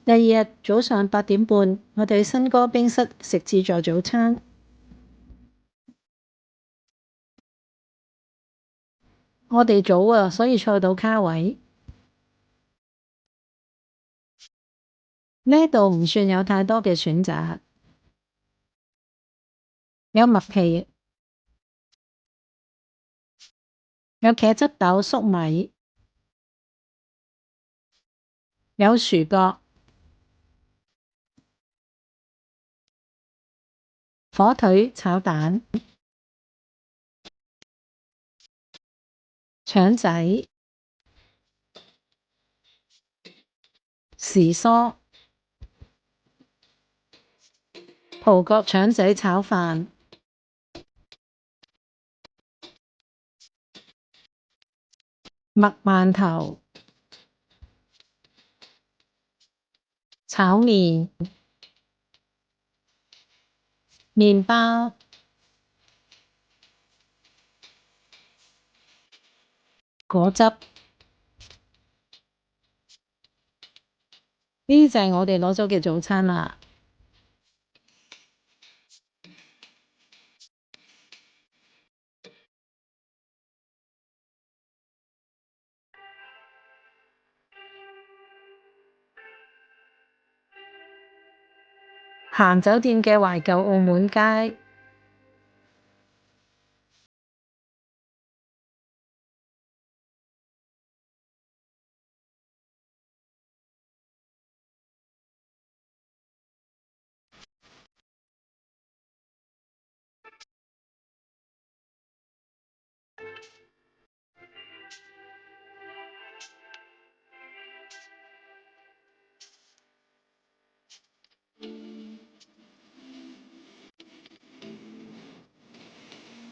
第二日早上8點半，我哋去新歌冰室食自助早餐。我哋早啊，所以坐到卡位。呢度唔算有太多嘅選擇，有麥皮，有茄汁豆粟米，有薯角、火腿炒蛋、腸仔、時蔬、葡國腸仔炒飯、麥饅頭、炒麵、麵包、果汁，呢啲就係我哋攞咗嘅早餐啦。行酒店嘅懷舊澳門街，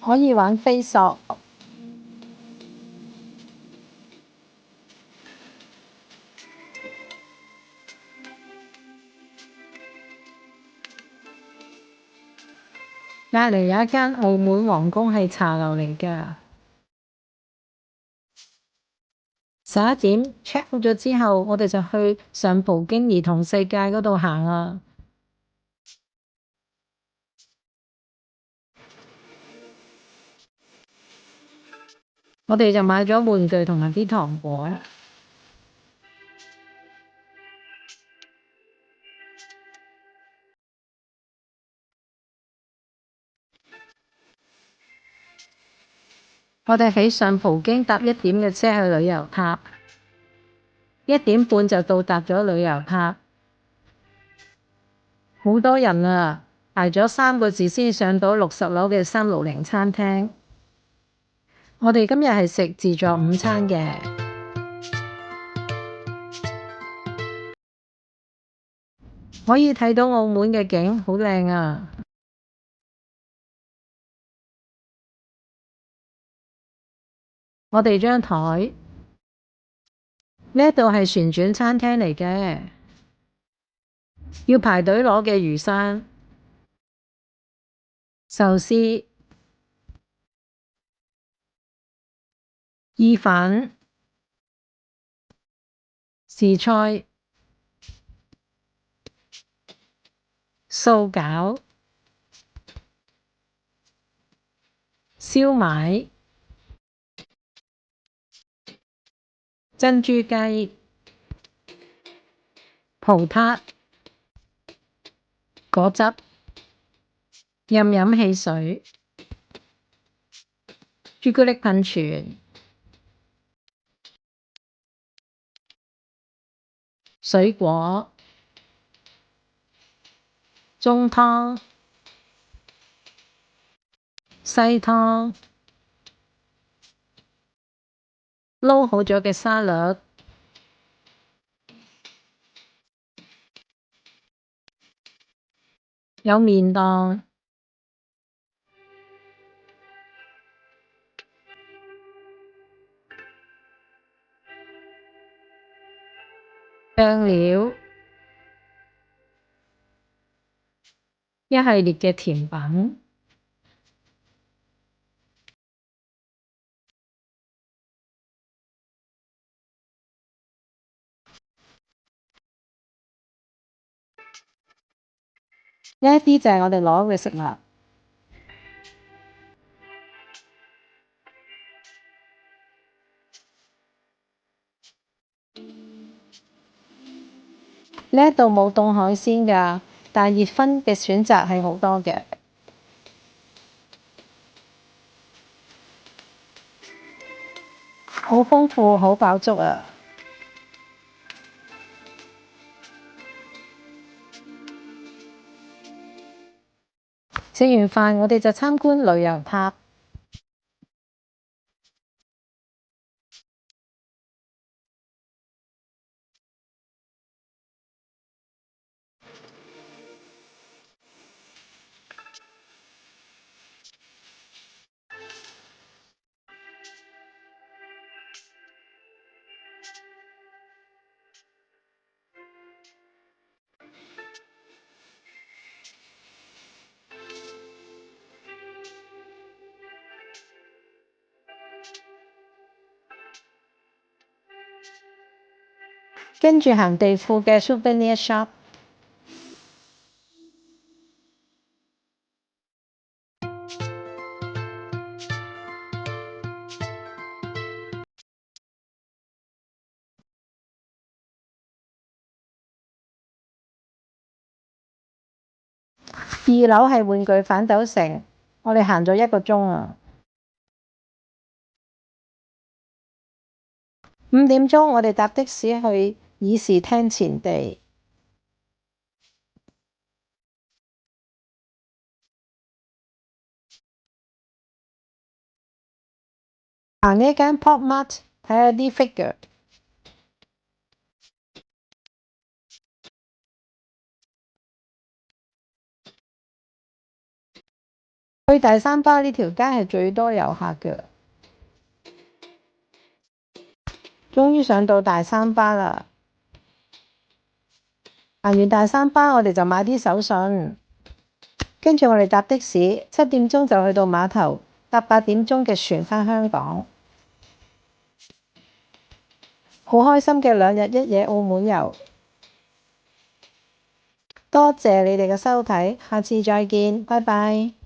可以玩飛索。隔離有一間澳門皇宮係茶樓嚟㗎。11點 check 好咗之後，我哋就去上葡京兒童世界嗰度行啦。我哋就買咗玩具同埋啲糖果。我哋喺上葡京搭1點嘅車去旅遊塔，1點半就到達咗旅遊塔。好多人啊，排咗3個字先上到60樓嘅360餐廳。我哋今日係食自助午餐嘅，可以睇到澳門嘅景，好靚啊！我哋張枱，呢度係旋轉餐廳嚟嘅，要排隊攞嘅魚生、壽司、意粉、時菜、素餃、燒賣、珍珠雞、葡撻、果汁、飲汽水、朱古力噴泉、水果、中湯、西湯、撈好咗嘅沙律，有麵檔、醬料、一系列嘅甜品。呢一啲就係我哋攞嘅食物。呢一度冇凍海鮮㗎，但熱葷嘅選擇係好多嘅，好豐富，好飽足啊！食完飯，我哋就參觀旅遊塔。跟住行地庫嘅 Souvenir Shop。2樓係玩具反斗城，我哋行咗1個鐘啊。5點鐘，我哋搭的士去議事廳前地。行呢間 Pop Mart 睇下啲 figure。去大三巴呢條街係最多遊客嘅。終於上到大三巴啦！行完大三巴，我哋就買啲手信，跟住我哋搭的士，7點鐘就去到碼頭，搭8點鐘嘅船返香港。好開心嘅2日1夜澳門遊。多謝你哋嘅收睇，下次再見，拜拜。